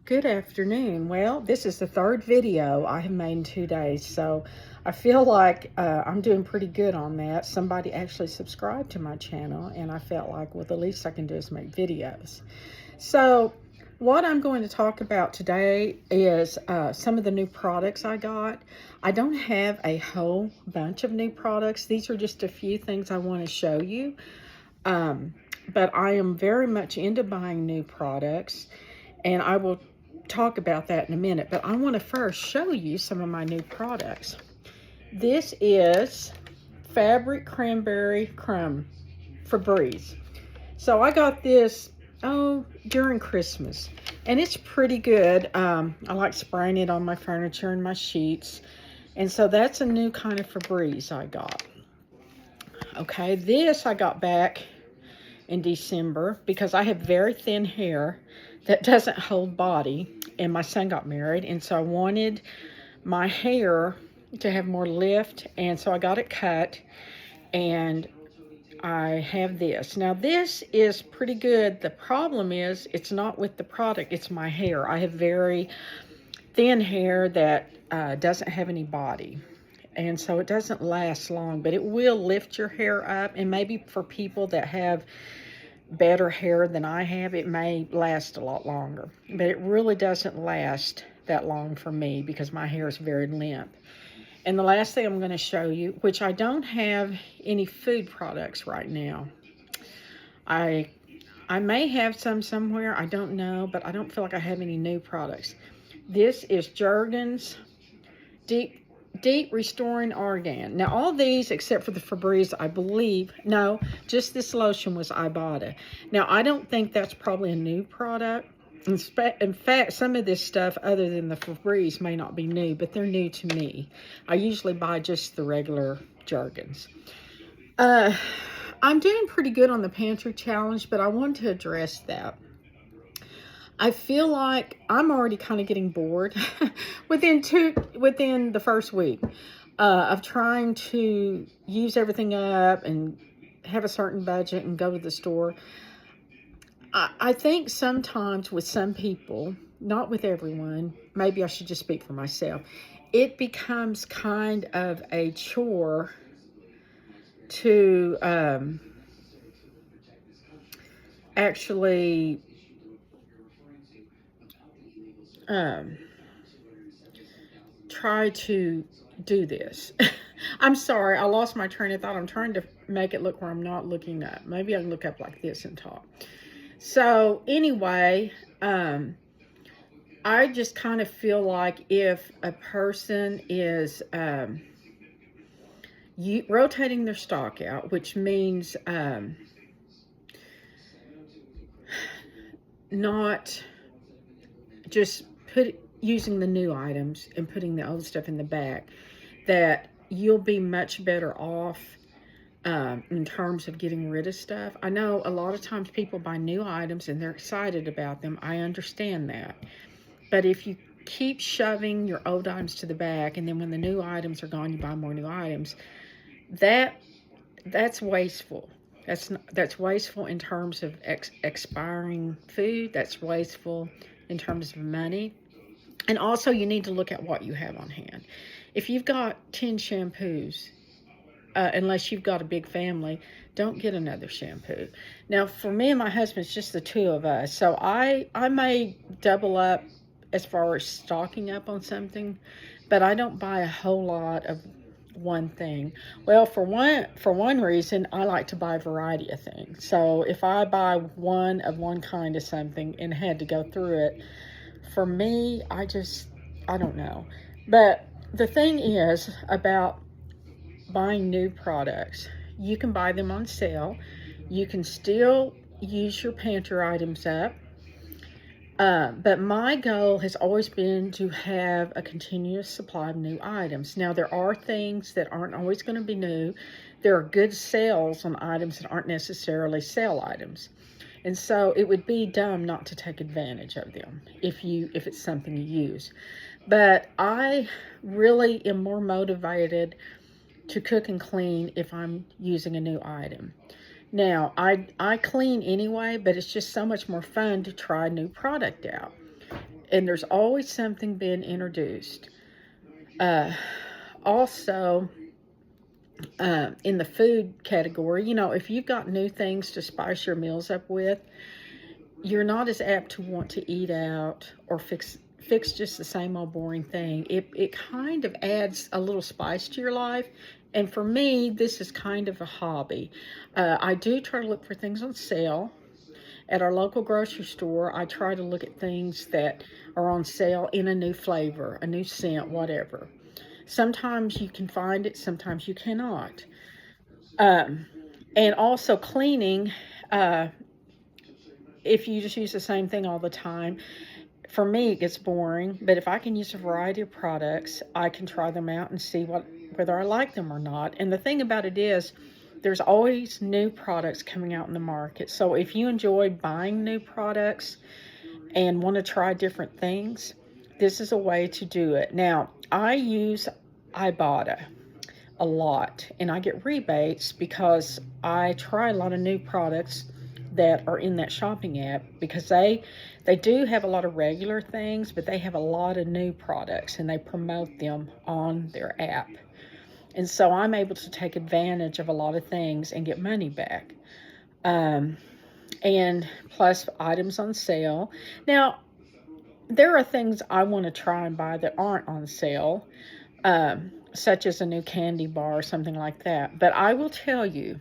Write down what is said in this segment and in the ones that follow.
Good afternoon. Well, this is the third video I have made in 2 days, so I feel like I'm doing pretty good on that. Somebody actually subscribed to my channel, and I felt like, well, the least I can do is make videos. So what I'm going to talk about today is some of the new products I got. I don't have a whole bunch of new products. These are just a few things I want to show you. But I am very much into buying new products, and I will talk about that in a minute. But I want to first show you some of my new products. This is fabric cranberry crumb Febreze. So I got this during Christmas, and it's pretty good. I like spraying it on my furniture and my sheets, and so that's a new kind of Febreze I got. Okay, this I got back in December because I have very thin hair that doesn't hold body, and my son got married, and so I wanted my hair to have more lift, and so I got it cut, and I have this. Now this is pretty good. The problem is it's not with the product, it's my hair. I have very thin hair that doesn't have any body, and so it doesn't last long, but it will lift your hair up, and maybe for people that have better hair than I have, it may last a lot longer, but it really doesn't last that long for me because my hair is very limp. And the last thing I'm going to show you, which I don't have any food products right now. I may have some somewhere, I don't know, but I don't feel like I have any new products. This is Jergens Deep Restoring Argan. Now, all these, except for the Febreze, I believe, no, just this lotion was Ibotta. Now, I don't think that's probably a new product. In fact, some of this stuff, other than the Febreze, may not be new, but they're new to me. I usually buy just the regular Jergens. I'm doing pretty good on the pantry challenge, but I want to address that. I feel like I'm already kind of getting bored within the first week of trying to use everything up and have a certain budget and go to the store. I think sometimes with some people, not with everyone, maybe I should just speak for myself, it becomes kind of a chore to actually try to do this. I'm sorry, I lost my train of thought. I'm trying to make it look where I'm not looking up. Maybe I can look up like this and talk. So anyway, I just kind of feel like if a person is rotating their stock out, which means not just using the new items and putting the old stuff in the back, that you'll be much better off in terms of getting rid of stuff. I know a lot of times people buy new items and they're excited about them. I understand that. But if you keep shoving your old items to the back, and then when the new items are gone, you buy more new items, that's wasteful. That's wasteful in terms of expiring food. That's wasteful in terms of money. And also, you need to look at what you have on hand. If you've got 10 shampoos, unless you've got a big family, don't get another shampoo. Now, for me and my husband, it's just the two of us. So I may double up as far as stocking up on something, but I don't buy a whole lot of one thing. Well, for one reason, I like to buy a variety of things. So if I buy one of one kind of something and had to go through it, for me, I don't know. But the thing is about buying new products, you can buy them on sale. You can still use your pantry items up. But my goal has always been to have a continuous supply of new items. Now, there are things that aren't always going to be new. There are good sales on items that aren't necessarily sale items. And so it would be dumb not to take advantage of them if it's something you use. But I really am more motivated to cook and clean if I'm using a new item. Now, I clean anyway, but it's just so much more fun to try a new product out. and there's always something being introduced. Also, in the food category, you know, if you've got new things to spice your meals up with, you're not as apt to want to eat out or fix just the same old boring thing. It kind of adds a little spice to your life. And for me, this is kind of a hobby. I do try to look for things on sale. At our local grocery store, I try to look at things that are on sale in a new flavor, a new scent, whatever. Sometimes you can find it, sometimes you cannot. And also cleaning, if you just use the same thing all the time, for me it gets boring. But if I can use a variety of products, I can try them out and see whether I like them or not. And the thing about it is, there's always new products coming out in the market. So if you enjoy buying new products and want to try different things, this is a way to do it. Now, I use Ibotta a lot, and I get rebates because I try a lot of new products that are in that shopping app, because they do have a lot of regular things, but they have a lot of new products and they promote them on their app. And so I'm able to take advantage of a lot of things and get money back. And plus items on sale. Now, there are things I want to try and buy that aren't on sale, such as a new candy bar or something like that. But I will tell you,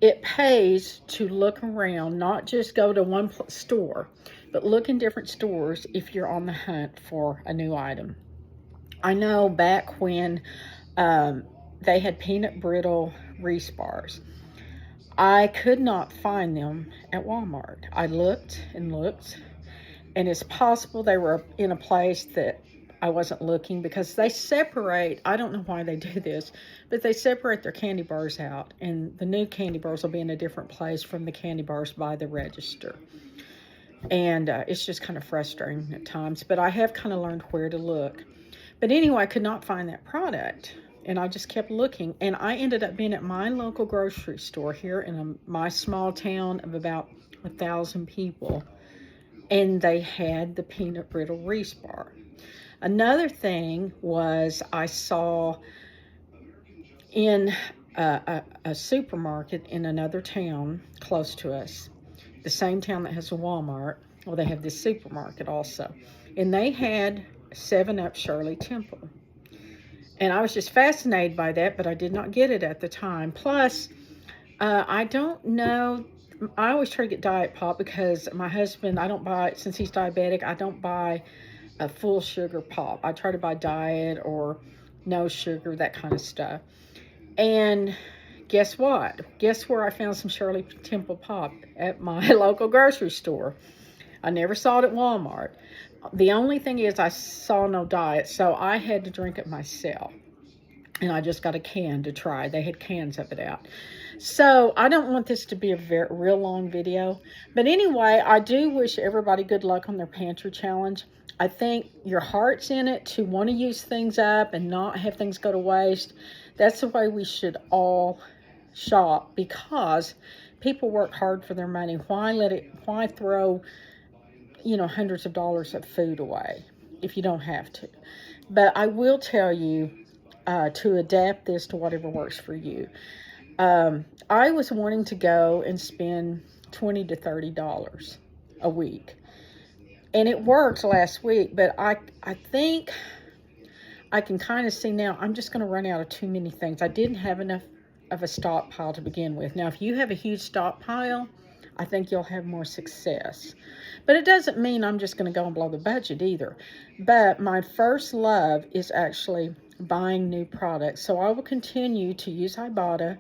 it pays to look around, not just go to one store, but look in different stores if you're on the hunt for a new item. I know back when they had peanut brittle Reese bars, I could not find them at Walmart. I looked and looked, and it's possible they were in a place that I wasn't looking, because they separate, I don't know why they do this, but they separate their candy bars out, and the new candy bars will be in a different place from the candy bars by the register. And it's just kind of frustrating at times, but I have kind of learned where to look. But anyway, I could not find that product, and I just kept looking, and I ended up being at my local grocery store here in my small town of about 1,000 people, and they had the peanut brittle Reese bar. Another thing was, I saw in a supermarket in another town close to us, the same town that has a Walmart, well, they have this supermarket also, and they had 7-Up Shirley Temple. And I was just fascinated by that, but I did not get it at the time. Plus, I don't know, I always try to get Diet Pop because my husband, I don't buy, since he's diabetic, I don't buy a full sugar pop. I try to buy diet or no sugar, that kind of stuff. And guess what? Guess where I found some Shirley Temple Pop? At my local grocery store. I never saw it at Walmart. The only thing is, I saw no diet, so I had to drink it myself. And I just got a can to try. They had cans of it out. So I don't want this to be a real long video. But anyway, I do wish everybody good luck on their pantry challenge. I think your heart's in it to want to use things up and not have things go to waste. That's the way we should all shop, because people work hard for their money. Why throw, hundreds of dollars of food away if you don't have to? But I will tell you to adapt this to whatever works for you. I was wanting to go and spend $20 to $30 a week. And it worked last week, but I think I can kind of see now I'm just going to run out of too many things. I didn't have enough of a stockpile to begin with. Now, if you have a huge stockpile, I think you'll have more success. But it doesn't mean I'm just going to go and blow the budget either. But my first love is actually buying new products. So I will continue to use Ibotta,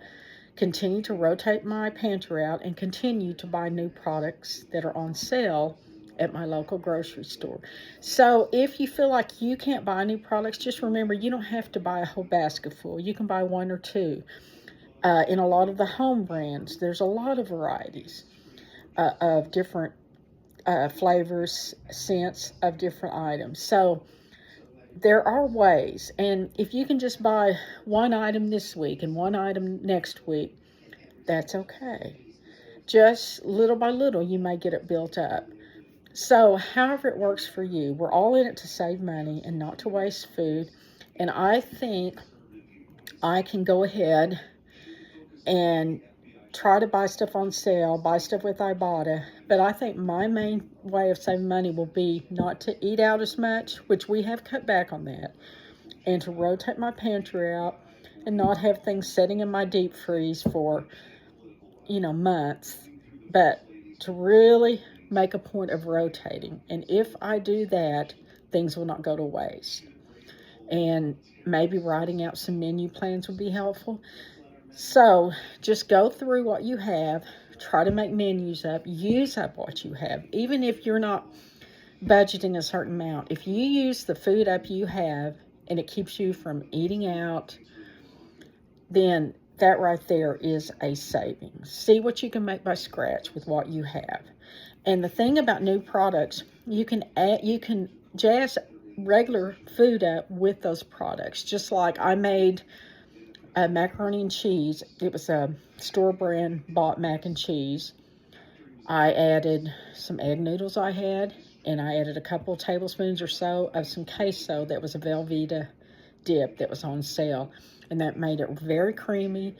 continue to rotate my pantry out, and continue to buy new products that are on sale at my local grocery store. So if you feel like you can't buy new products, just remember, you don't have to buy a whole basket full. You can buy one or two. In a lot of the home brands, there's a lot of varieties of different flavors, scents of different items. So there are ways, and if you can just buy one item this week and one item next week, that's okay. Just little by little, you may get it built up. So however it works for you, we're all in it to save money and not to waste food. And I think I can go ahead and try to buy stuff on sale, buy stuff with Ibotta. But I think my main way of saving money will be not to eat out as much, which we have cut back on that, and to rotate my pantry out and not have things sitting in my deep freeze for, months, but to really make a point of rotating. And if I do that, things will not go to waste. And maybe writing out some menu plans would be helpful. So just go through what you have, try to make menus up, use up what you have. Even if you're not budgeting a certain amount, if you use the food up you have and it keeps you from eating out, then that right there is a savings. See what you can make by scratch with what you have. And the thing about new products, you can jazz regular food up with those products. Just like I made macaroni and cheese. It was a store brand bought mac and cheese. I added some egg noodles I had, and I added a couple tablespoons or so of some queso that was a Velveeta dip that was on sale, and that made it very creamy.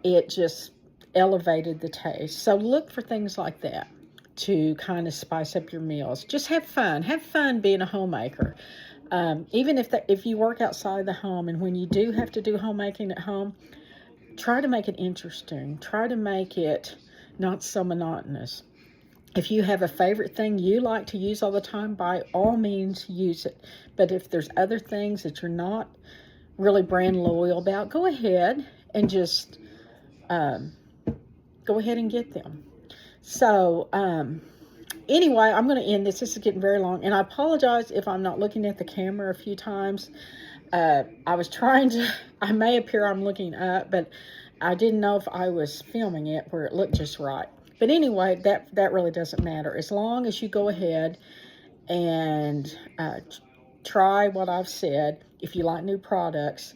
It just elevated the taste. So look for things like that to kind of spice up your meals. Just have fun. Have fun being a homemaker. Even if you work outside the home, and when you do have to do homemaking at home, try to make it interesting. Try to make it not so monotonous. If you have a favorite thing you like to use all the time, by all means use it. But if there's other things that you're not really brand loyal about, go ahead and just go ahead and get them. So anyway, I'm going to end this. This is getting very long, and I apologize if I'm not looking at the camera a few times. I was trying to, I may appear I'm looking up, but I didn't know if I was filming it where it looked just right. But anyway, that really doesn't matter. As long as you go ahead and try what I've said. If you like new products,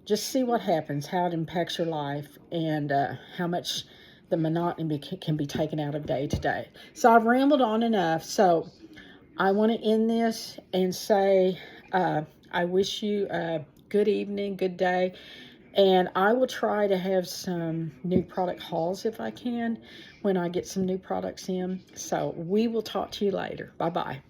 just see what happens, how it impacts your life, and how much the monotony can be taken out of day to day. So I've rambled on enough. So I want to end this and say I wish you a good evening, good day. And I will try to have some new product hauls if I can when I get some new products in. So we will talk to you later. Bye-bye.